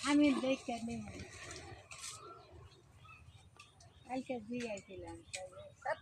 আমি দেখতে নেই কালকে জিগাইছিলাম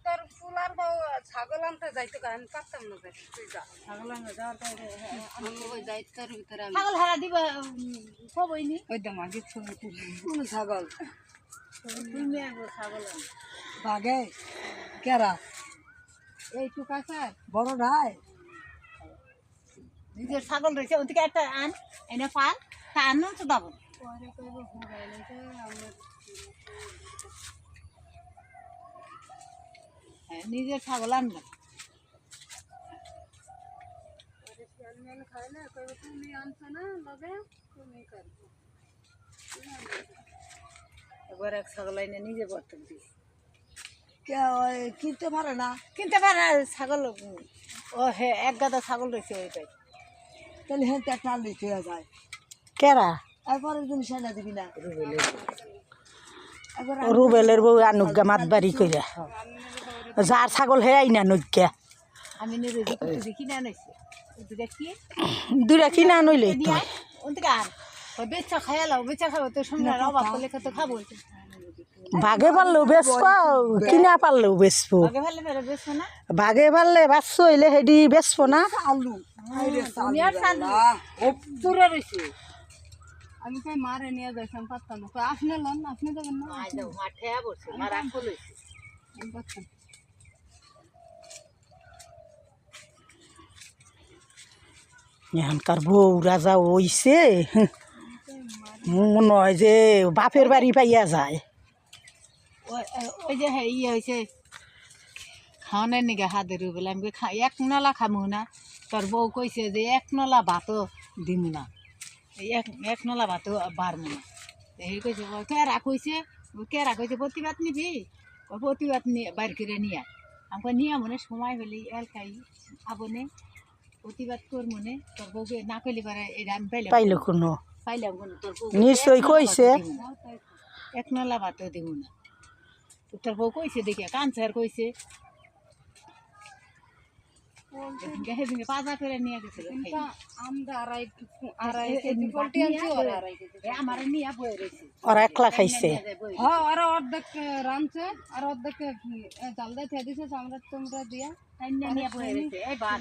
তোর ফুলার বউ ছাগল আনতে যাইতো আমি পারতাম না যাই তুই যা ছাগল আনতে যাওয়ার পরে আমি ওই যাইতোর ভিতরে আমি ছাগল হারা দিব কবইনি ওই দাম আগে ছবি তুলি কোন ছাগল তুমি আগে ছাগল বাগে কেরা এই টুকাসার বড় নাই নিজের ছাগল রয়েছে ওদিকে একটা আন এনে পাল তা আনুন তো দাবো পরে কইব মোবাইলে তো আমরা নিজের ছাগল আনবেন পরে চেয়ারম্যান খায় না কইব তুমি আনছো না লগে তুমি করবো একবার এক ছাগল এনে নিজে বর্তন দিই কিনতে পারে না কিনতে পারে ছাগল ও হে এক গাদা ছাগল রয়েছে ওইটাই তাহলে হ্যাঁ একটা আনলেই হয়ে যায় কেরা এরপরের দিন সেনা দিবি না রুবেলের বউ আনুজ্ঞা মাত বাড়ি কইরা যার ছাগল হে আইনা নজ্ঞা আমি নিজে দেখি না নাইছি দুটা কি দুরা কিনা নইলে তো ওদিকে আর ওই বেচা খায়ালাও বেচা খাবো তো শুনলে অবাক করলে তো খাবো ভাগে পারলেও বেচবো কিনা পারলেও বেচবো আগে ভালো বেরো বেচবো না ভাগে পারলে বাচ্চা হইলে হেডি বেচবো না আলু দুনিয়ার চালু দূরে রয়েছে আমি কই মারে নিয়ে যাইতাম পারতাম না কই আপনি লন আপনি যাবেন না আই যাও মাঠে বসে মারা কইছে আমি পারতাম এখানকার বউ রাজা হইছে মনে হয় যে বাপের বাড়ি পাইয়া যায় ওই যে হ্যাঁ ইয়ে হয়েছে খাওয়ানোর নিকে হাতের বলে আমি এক নলা খামু না তোর বউ কইছে যে এক নলা ভাতও দিমু না এক নলা ভাতও বাড়মু না এই কইছে কেরা কইছে প্রতিবাদ নিবি প্রতিবাদ নিয়ে বাইর করে নিয়ে আমাকে নিয়ে মনে সময় হলে এল খাই আবনে প্রতিবাদ কর মনে তোর বউকে না কইলে পারে এটা আমি পাইল কোনো পাইলাম কোনো তোর বউ নিশ্চয়ই কইছে এক নলা ভাতও দিব না তোর বউ কইছে দেখে কাঞ্চার কইছে সেদিনকে পাজা করে নিয়ে গেছিল আমরা আড়াই কেজি পোল্ট্রি আনছি ওরা আড়াই কেজি আমার নিয়ে বয়ে রয়েছে ওরা একলা খাইছে হ্যাঁ ওরা অর্ধেক রাঁধছে আর অর্ধেক জালদা খেয়ে দিছে তোমরা দিয়া নিয়ে বয়ে রয়েছে এই বাদ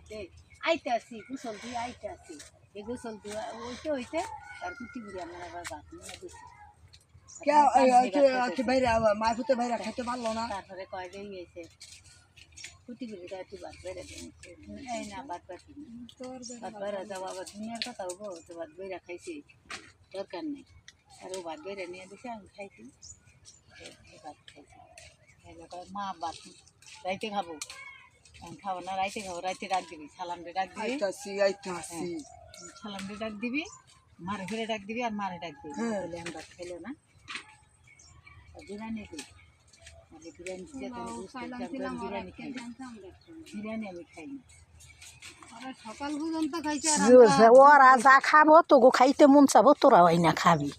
দে আইতে আসি গুসল দিয়ে আইতে আসি এই গুসল দিয়ে ওইতে হইতে তার কুটি বুড়ি আমার আবার বাদ নিয়ে দিছে বাইরে মাইফুতে বাইরে খেতে পারলো না তারপরে কয় যে গেছে কুটি বুড়িটা একটু বাদ বেড়ে এই না বাদ পাচ্ছি বাদ বেড়ে যাবো আবার দুনিয়ার কথা হবো তো বাদ বেড়ে খাইছি দরকার নেই আর ও বাদ বেড়ে নিয়ে দিছে আমি খাইছি ভাত খাইছি মা বাদ রাইতে খাবো আমি খাবো না রাইতে খাবো রাইতে ডাক দিবি সালামরে ডাক দিবি সালামরে ডাক দিবি মারে ফেরে ডাক দিবি আর মারে ডাক দিবি বলে আমি ভাত খাইলো না বিরিয়ানি দিই বিরিয়ানি আমি খাই না সকাল পর্যন্ত খাইছে ওরা যা খাবো তোকে খাইতে মন চাবো তোরা ওই না খাবি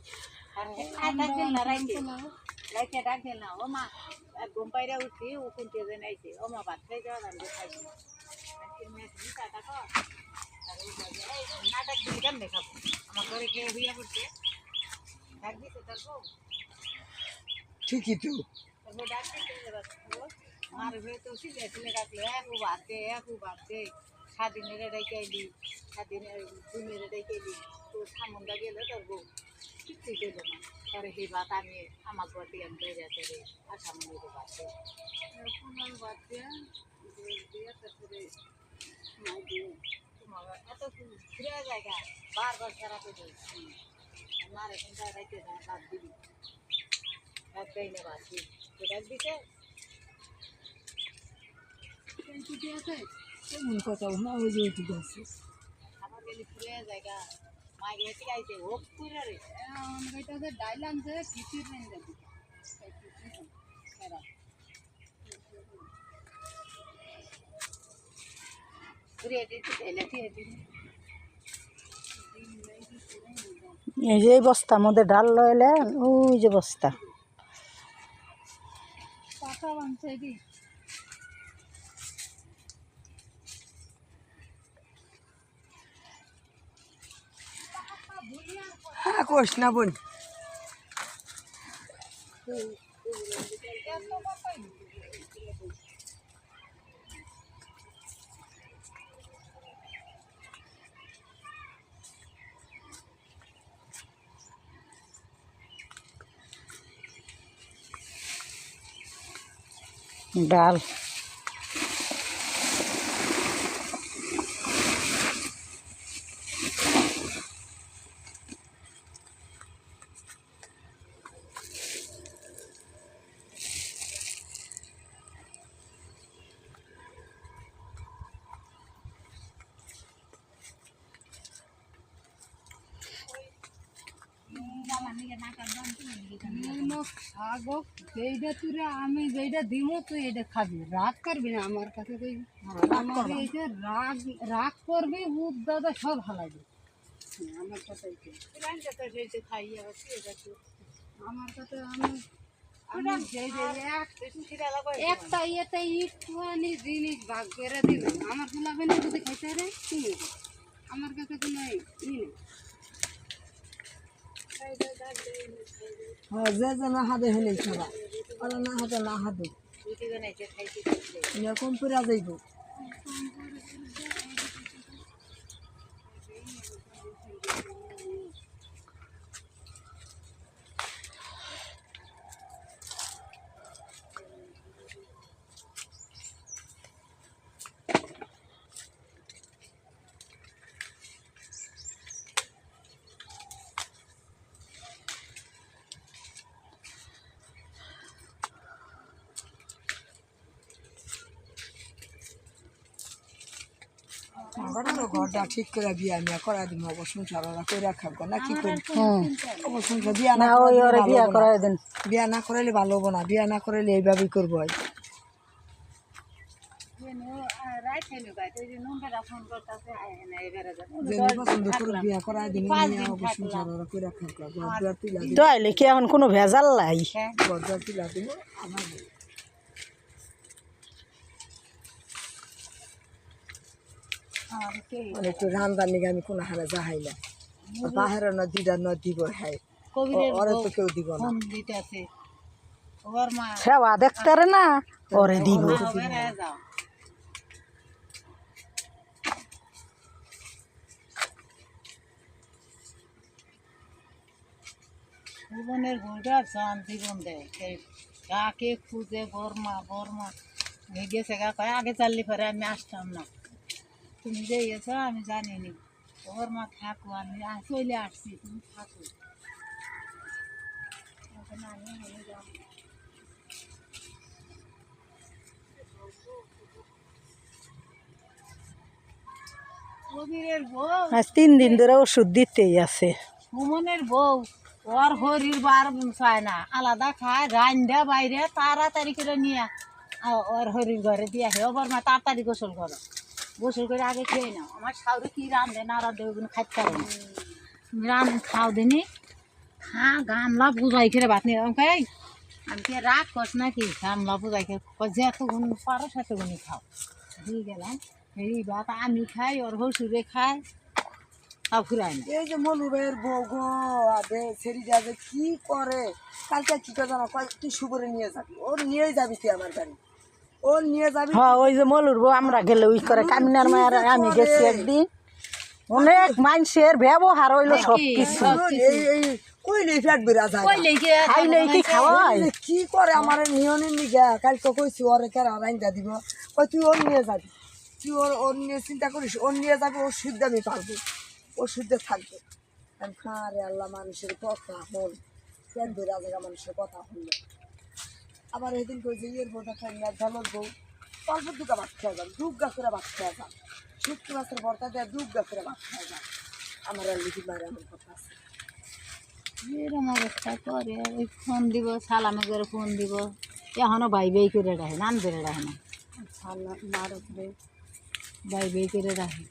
রাইতে ডাক দিল না ও মা ঘুম পাইরা উঠি ও কিনতে যে নাইছে ও মা ভাত খাই যাওয়া আমি খাইছি না ডাক দিবি কেমনে খাবো আমার ঘরে খেয়ে হইয়া পড়ছে ডাক দিছে তার বউ ঠিকই তো ডাক দিতে মার ঘরে তো সিলে সিলে ডাকলো একু বাদে স্বাধীনের ডাইকাইলি স্বাধীনের দুনিয়ার ডাইকাইলি তো সামনটা গেলে তোর বউ কিছুই গেল না পরে সেই ভাত আমি আমার ঘর দিয়ে আমি বেড়ে আসে আসাম বাদ দিয়ে তারপরে এত ঘুরে জায়গা বারবার সারা করে মার এখন রাইতে ভাত দিবি ভাত দেয় না ভাত দিবি তো ডাক দিতে কেমন কথা না ওই যে ঠিক আছে আমার গেলে ঘুরে জায়গা মা গেলে ঠিক আছে হোক করে রে এটা যে ডাইল আনছে খিচুড়ি নেই যাবে ঘুরে দিতে এলে দিয়ে দিবি এই যে বস্তার মধ্যে ডাল লইলে ওই যে বস্তা পাতা বানছে কি কোষ না বোন ডাল খাবো যেইটা তুই আমি যেইটা দিব তুই এটা খাবি রাগ করবি না আমার কাছে তুই আমার এইটা রাগ রাগ করবি বুধ দাদা সব হালাবি আমার কাছে আমার কাছে আমি একটা ইয়েতে একটুখানি জিনিস ভাগ করে দিবে আমার ফুলাবে না যদি খাইতে রে তুমি আমার কাছে কোনো ই নেই যে যে না হাতে হলে খাবা আর না হাতে না হাতে এরকম করে যাইব ঘরটা ঠিক করে বিয়া মিয়া করা দিব অবসংসার ওরা করে খাবো না কি করি অবসংসার বিয়া না ওই ওরে বিয়া করাই দেন বিয়া না করাইলে ভালো হবো না বিয়া না করাইলে এইভাবেই করবো পছন্দ করে বিয়া করা দিন অবসংসার ওরা করে খাবো ঘর দুয়ার তুলা দিব তাইলে কি এখন কোনো ভেজাল নাই ঘর দুয়ার তুলা দিব আমার একটু রান্দার নিগে আমি কোনো হারে যাহাই না বাহিরে নদীটা দিব হ্যাঁ ওরে তো কেউ দিব না সেবা দেখতে রে না ওরে দিব জীবনের ঘোড়া জান জীবন দেয় কাকে খুঁজে বর্মা বর্মা গেছে গা কয় আগে চাললি পরে আমি আসতাম না তুমি যে গেছো আমি জানিনি বর্মা থাকো আমি চলে আসছি তুমি থাকো কবিরের বউ আজ 3 দিন ধরে ওষুধ দিতেই আছে সুমনের বউ ওর হরির বার চায় না আলাদা খায় রান্দা বাইরে তাড়াতাড়ি করে নিয়ে ওর হরির ঘরে দিয়ে আসে ওর মা তাড়াতাড়ি গোসল করো গোসল করে আগে খেয়ে নাও আমার শাউরি কি রান্ধে না রান্ধে ওগুলো খাইতে পারো না তুমি খাও দিনি খা গামলা বুঝাই করে ভাত নিয়ে খাই আমি কি রাগ কস নাকি গামলা বুঝাই খেয়ে যেতগুণ পারো সেতগুণই খাও দিয়ে গেলাম এই ভাত আমি খাই ওর হসুরে খায় তাও ফুরায় না এই যে মলুবের বউ গো আদে ছেড়ি যা যে কি করে কালকে কি করে জানা তুই শুভরে নিয়ে যাবি ওর নিয়েই যাবি তুই আমার বাড়ি ওর নিয়ে যাবি হ্যাঁ ওই যে মলুর বউ আমরা গেলে ওই করে কামিনার মায়ের আমি গেছি একদিন অনেক মানুষের ব্যবহার হইলো সব কিছু এই কইলেই ফ্যাট বেড়া যায় খাইলেই কি খাওয়াই কি করে আমার নিয়নের নিগা কালকে কইছি ওরে কেরা রাইন্দা দিব কই তুই ওর নিয়ে যাবি তুই ওর নিয়ে চিন্তা করিস ওর নিয়ে যাবি ওর শুদ্ধ আমি পারবো ওর শুদ্ধ থাকবে আমি রে আল্লাহ মানুষের কথা হল ফ্যাট বেড়া জায়গা মানুষের কথা হলো আবার এদিন কই যে ইয়ের বউটা খাই না ঢালোর বউ অল্প দুগা ভাত খেয়ে যান দুগা করে ভাত খেয়ে যান শুক্তি মাছের ভর্তা দেয় দুগা করে ভাত খেয়ে যান আমার আর লিখি বাইরে আমার কথা আছে এরকম অবস্থা করে ওই ফোন দিব সালামে করে ফোন দিব এখনও বাই বাই করে রাখে নাম ধরে রাখে না মার উপরে বাই বাই করে রাখে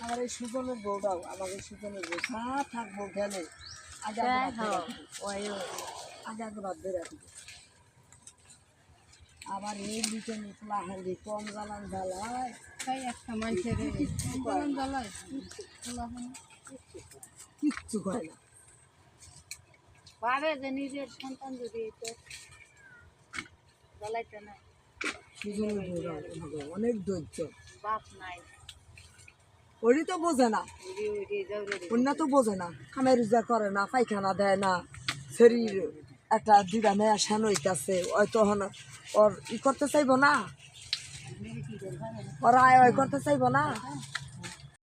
আমার এই সুজনের বউটাও আমাদের সুজনের বউ যা থাকবো গেলে আগে আগে ভাত ধরে রাখবো আবার এই লিচে নিচলা হান্দি কম জ্বালান জ্বালায় তাই একটা মানুষের জীবন জ্বালায় কিচ্ছু করে না পারে যে নিজের সন্তান যদি তো জ্বালাইতে না সুজনের বউরা হবে অনেক ধৈর্য বাপ নাই ওরই তো বোঝে না উড়ি উড়ি জৌরে অন্য তো বোঝে না খামের রোজা করে না পায়খানা দেয় না শরীর একটা দিদা মেয়া সেন হইতেছে ওই তখন ওর ই করতে চাইবো না ওরা আয় করতে চাইবো না